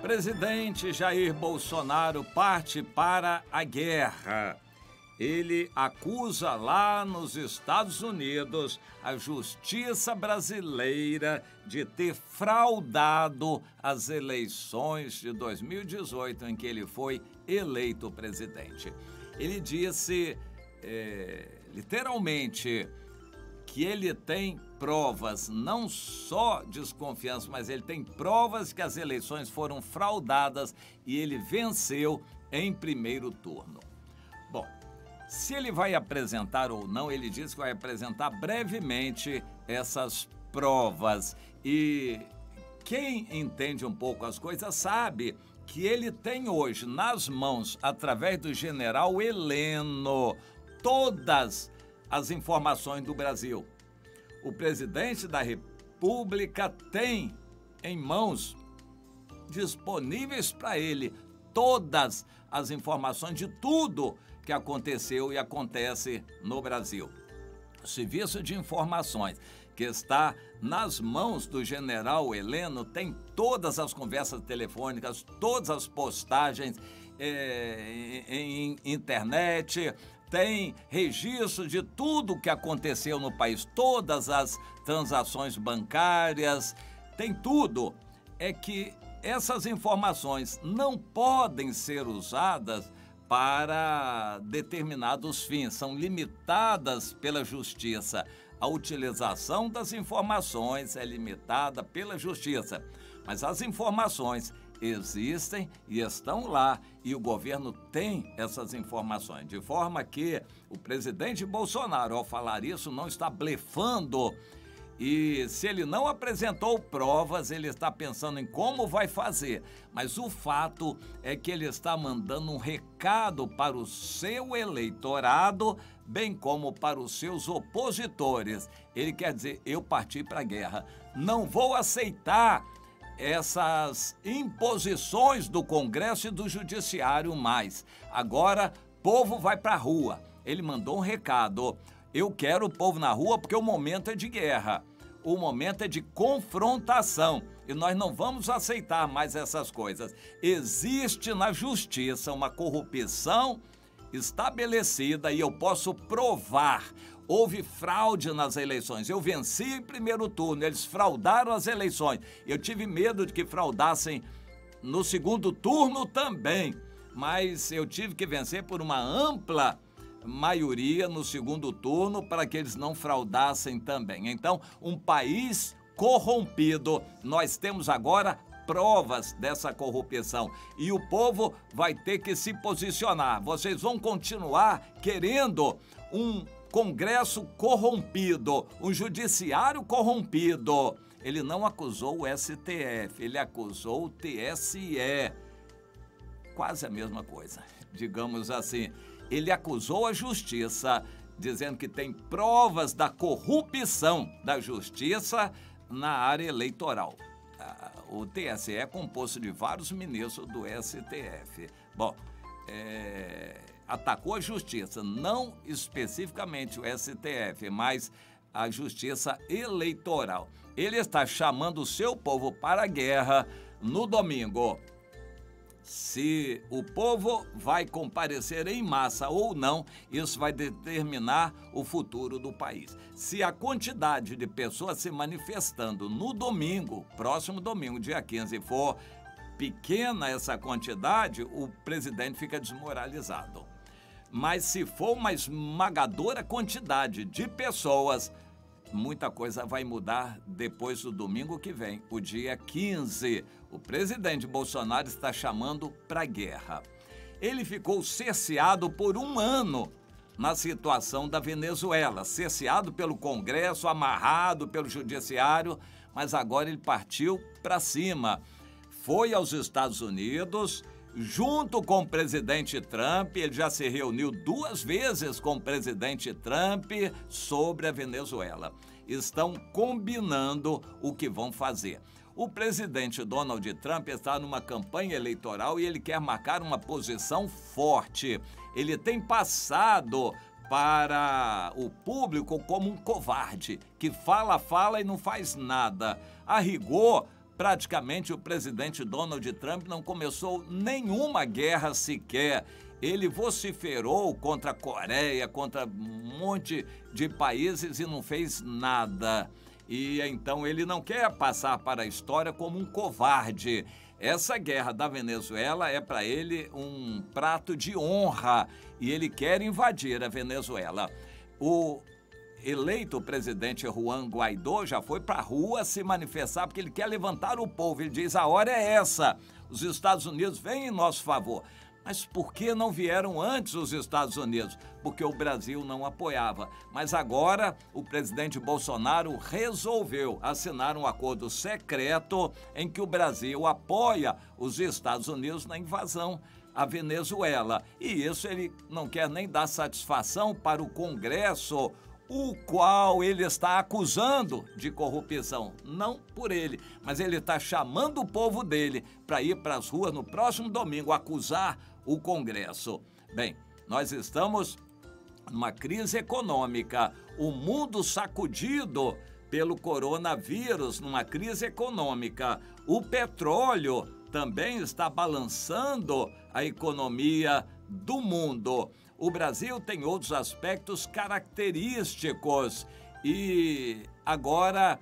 Presidente Jair Bolsonaro parte para a guerra. Ele acusa lá nos Estados Unidos a justiça brasileira de ter fraudado as eleições de 2018, em que ele foi eleito presidente. Ele disse, literalmente, que ele tem provas, não só desconfiança, mas ele tem provas que as eleições foram fraudadas e ele venceu em primeiro turno. Bom, se ele vai apresentar ou não, ele diz que vai apresentar brevemente essas provas. E quem entende um pouco as coisas sabe que ele tem hoje nas mãos, através do general Heleno, todas as informações do Brasil. O presidente da República tem em mãos, disponíveis para ele, todas as informações de tudo que aconteceu e acontece no Brasil. O Serviço de Informações, que está nas mãos do general Heleno, tem todas as conversas telefônicas, todas as postagens em internet, tem registro de tudo que aconteceu no país, todas as transações bancárias, tem tudo. É que essas informações não podem ser usadas para determinados fins, são limitadas pela justiça. A utilização das informações é limitada pela justiça, mas as informações existem e estão lá, e o governo tem essas informações, de forma que o presidente Bolsonaro, ao falar isso, não está blefando. E se ele não apresentou provas, ele está pensando em como vai fazer. Mas o fato é que ele está mandando um recado para o seu eleitorado, bem como para os seus opositores. Ele quer dizer, eu parti para a guerra. Não vou aceitar essas imposições do Congresso e do Judiciário mais. Agora, povo vai para a rua. Ele mandou um recado. Eu quero o povo na rua porque o momento é de guerra. O momento é de confrontação. E nós não vamos aceitar mais essas coisas. Existe na justiça uma corrupção estabelecida e eu posso provar. Houve fraude nas eleições. Eu venci em primeiro turno, eles fraudaram as eleições. Eu tive medo de que fraudassem no segundo turno também, mas eu tive que vencer por uma ampla maioria no segundo turno para que eles não fraudassem também. Então, um país corrompido, nós temos agora provas dessa corrupção e o povo vai ter que se posicionar. Vocês vão continuar querendo um Congresso corrompido, um judiciário corrompido. Ele não acusou o STF, ele acusou o TSE. Quase a mesma coisa, digamos assim. Ele acusou a justiça, dizendo que tem provas da corrupção da justiça na área eleitoral. O TSE é composto de vários ministros do STF. Bom, atacou a justiça, não especificamente o STF, mas a justiça eleitoral. Ele está chamando o seu povo para a guerra no domingo. Se o povo vai comparecer em massa ou não, isso vai determinar o futuro do país. Se a quantidade de pessoas se manifestando no domingo, próximo domingo, dia 15, for pequena essa quantidade, o presidente fica desmoralizado. Mas se for uma esmagadora quantidade de pessoas, muita coisa vai mudar depois do domingo que vem, o dia 15. O presidente Bolsonaro está chamando para a guerra. Ele ficou cerceado por um ano na situação da Venezuela, cerceado pelo Congresso, amarrado pelo Judiciário, mas agora ele partiu para cima. Foi aos Estados Unidos, junto com o presidente Trump, ele já se reuniu 2 vezes com o presidente Trump sobre a Venezuela. Estão combinando o que vão fazer. O presidente Donald Trump está numa campanha eleitoral e ele quer marcar uma posição forte. Ele tem passado para o público como um covarde, que fala e não faz nada. A rigor, praticamente o presidente Donald Trump não começou nenhuma guerra sequer. Ele vociferou contra a Coreia, contra um monte de países e não fez nada. E então ele não quer passar para a história como um covarde. Essa guerra da Venezuela é para ele um prato de honra e ele quer invadir a Venezuela. O eleito presidente Juan Guaidó já foi para a rua se manifestar porque ele quer levantar o povo. Ele diz: a hora é essa, os Estados Unidos vêm em nosso favor. Mas por que não vieram antes os Estados Unidos? Porque o Brasil não apoiava. Mas agora o presidente Bolsonaro resolveu assinar um acordo secreto em que o Brasil apoia os Estados Unidos na invasão à Venezuela. E isso ele não quer nem dar satisfação para o Congresso, o qual ele está acusando de corrupção. Não por ele, mas ele está chamando o povo dele para ir para as ruas no próximo domingo acusar o Congresso. Bem, nós estamos numa crise econômica, o mundo sacudido pelo coronavírus, numa crise econômica. O petróleo também está balançando a economia do mundo. O Brasil tem outros aspectos característicos e agora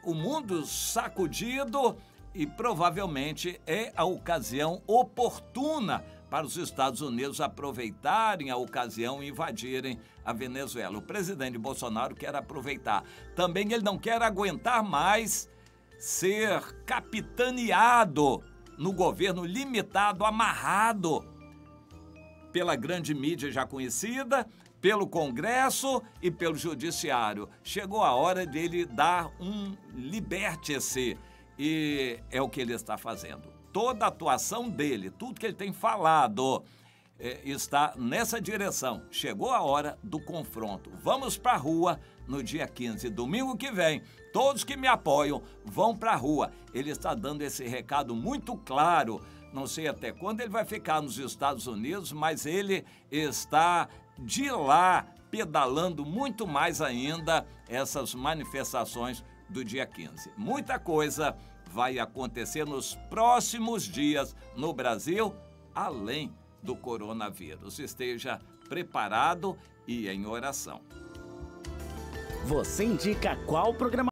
o mundo sacudido e provavelmente é a ocasião oportuna para os Estados Unidos aproveitarem a ocasião e invadirem a Venezuela. O presidente Bolsonaro quer aproveitar. Também ele não quer aguentar mais ser capitaneado no governo limitado, amarrado pela grande mídia já conhecida, pelo Congresso e pelo Judiciário. Chegou a hora dele dar um liberte-se e é o que ele está fazendo. Toda a atuação dele, tudo que ele tem falado, está nessa direção. Chegou a hora do confronto. Vamos para a rua no dia 15, domingo que vem. Todos que me apoiam vão para a rua. Ele está dando esse recado muito claro. Não sei até quando ele vai ficar nos Estados Unidos, mas ele está de lá pedalando muito mais ainda essas manifestações do dia 15. Muita coisa vai acontecer nos próximos dias no Brasil, além do coronavírus. Esteja preparado e em oração. Você indica qual programa?